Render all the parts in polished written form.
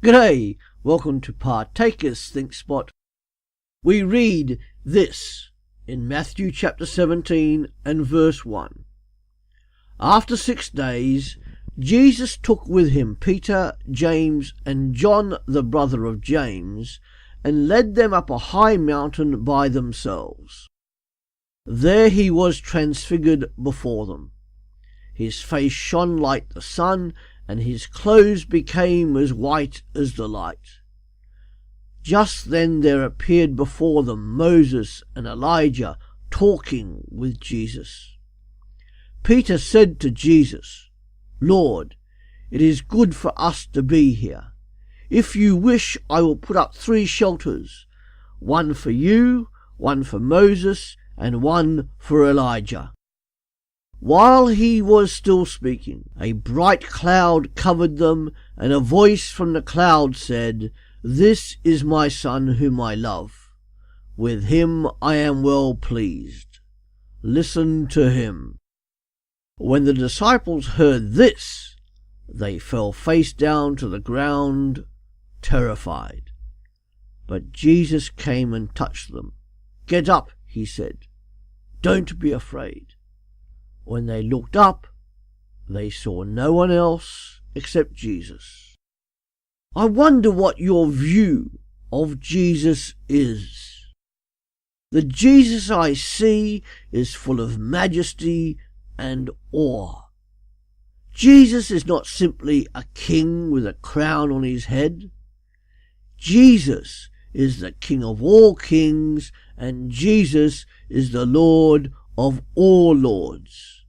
G'day, welcome to Partakers Think Spot. We read this in Matthew chapter 17 and verse 1. After 6 days, Jesus took with him Peter, James, and John the brother of James, and led them up a high mountain by themselves. There he was transfigured before them. His face shone like the sun, and his clothes became as white as the light. Just then there appeared before them Moses and Elijah talking with Jesus. Peter said to Jesus, "Lord, it is good for us to be here. If you wish, I will put up 3 shelters, one for you, one for Moses, and one for Elijah." While he was still speaking, a bright cloud covered them, and a voice from the cloud said, "This is my Son whom I love. With him I am well pleased. Listen to him." When the disciples heard this, they fell face down to the ground, terrified. But Jesus came and touched them. "Get up," he said. "Don't be afraid." When they looked up, they saw no one else except Jesus. I wonder what your view of Jesus is. The Jesus I see is full of majesty and awe. Jesus is not simply a king with a crown on his head. Jesus is the King of all kings, and Jesus is the Lord of all lords.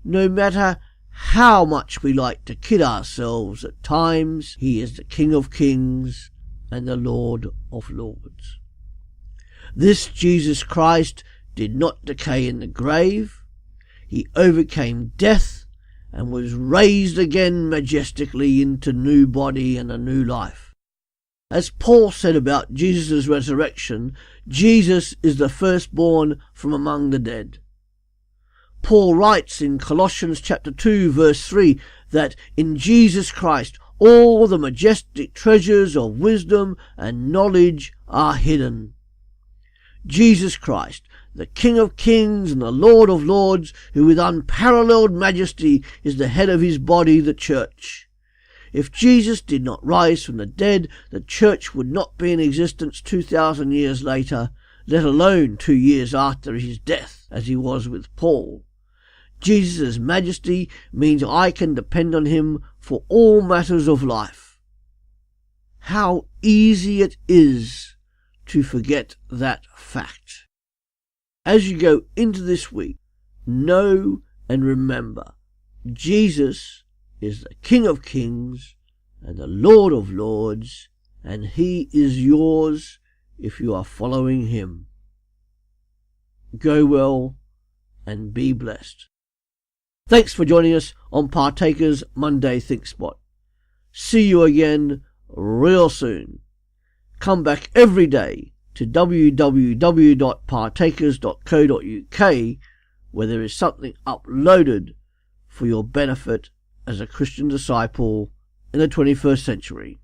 No matter how much we like to kid ourselves at times, he is the King of kings and the Lord of lords. This Jesus Christ did not decay in the grave. He overcame death and was raised again majestically into new body and a new life. As Paul said about Jesus' resurrection, Jesus is the firstborn from among the dead. Paul writes in Colossians chapter 2 verse 3 that in Jesus Christ all the majestic treasures of wisdom and knowledge are hidden. Jesus Christ, the King of kings and the Lord of lords, who with unparalleled majesty is the head of his body, the church. If Jesus did not rise from the dead, the church would not be in existence 2,000 years later, let alone 2 years after his death, as he was with Paul. Jesus' majesty means I can depend on him for all matters of life. How easy it is to forget that fact. As you go into this week, know and remember, Jesus is the King of kings and the Lord of lords, and he is yours if you are following him. Go well and be blessed. Thanks for joining us on Partakers Monday Think Spot. See you again real soon. Come back every day to www.partakers.co.uk, where there is something uploaded for your benefit as a Christian disciple in the 21st century.